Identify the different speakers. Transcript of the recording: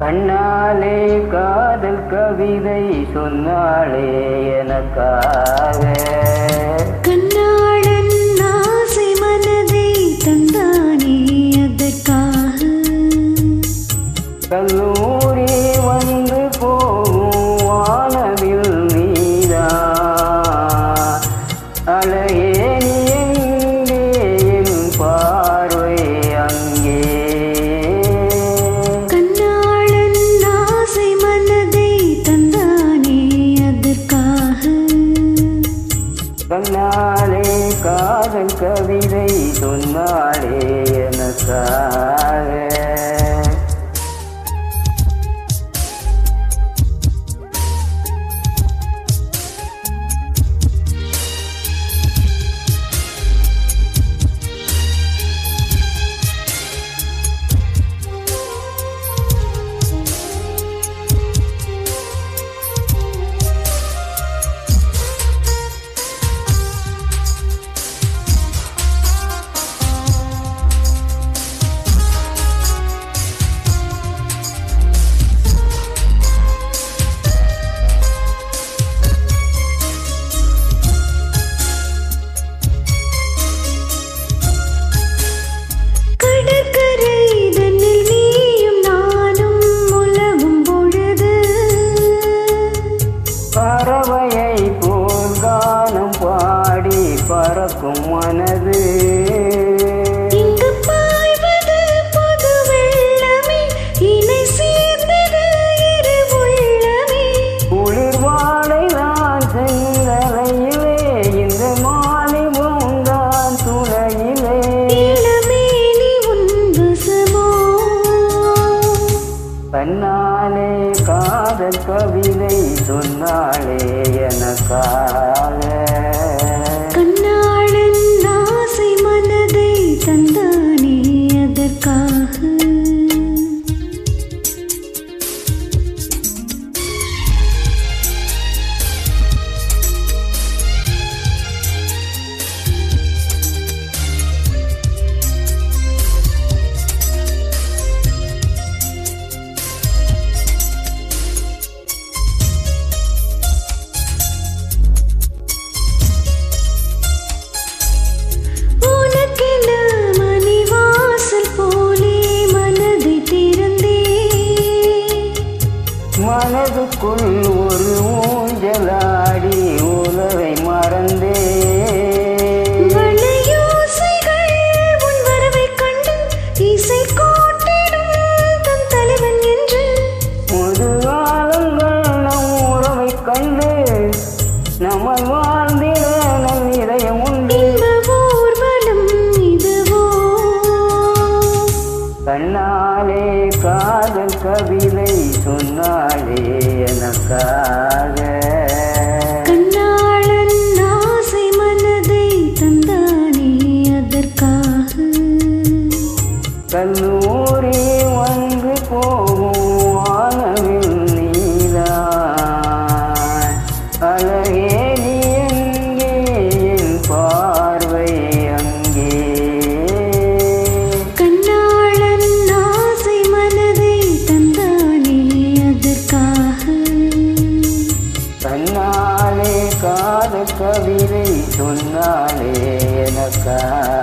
Speaker 1: கண்ணாலே காதல் கவிதை சொன்னாளே எனக்காக.
Speaker 2: கண்ணாளன் ஆசை மனதை தந்தானே அதற்காக.
Speaker 1: கல்லூரி வந்து போகும் வானவில் நீதா அழகே நீ எங்கே என் பார்வை அங்கே. கண்ணாலே காதல் கவிதை சொன்னாளே எனக்காக. பறவையை போல் கானம் பாடி பறக்கும் மனது
Speaker 2: இங்கு பாய்வது புது வெள்ளமே இணை சேர்ந்தது இரு உள்ளமே.
Speaker 1: குளிர் வாழை நான் செங்கலையிலே இந்த மாலை பூந்தான் துளையிலே.
Speaker 2: இளமேனி உன் வசமோ.
Speaker 1: கண்ணாலே காதல் கவிதை சொன்னாளே எனக்காக.
Speaker 2: கண்ணாளன் ஆசை மனதை தந்தானே அதற்காக.
Speaker 1: மனதுக்குள் ஒரு ஊஞ்சலாடி உலகை மறந்தே.
Speaker 2: வளையோசைகள் உன் வரவைக் கண்டு இசை கோட்டிடும் தன் தலைவன் என்று.
Speaker 1: முதுகாலங்கள் நம் உறவைக் கண்டு நம்ம வாழ்ந்திட நம் இதயம் உண்டு.
Speaker 2: ஊர்வலம் இதுவோ.
Speaker 1: கண்ணாலே காதல் கவிதை சொன்னாளே எனக்காக.
Speaker 2: கண்ணாளன் ஆசை மனதை தந்தானே அதற்காக.
Speaker 1: கல்லூரி வந்து போகும் வானவில் நீதான் அழகே நீ எங்கே என் பார்வை அங்கே.
Speaker 2: கண்ணாளன் ஆசை மனதை தந்தானே அதற்காக.
Speaker 1: கண்ணாலே காதல் கவிதை சொன்னாலே எனக்காக.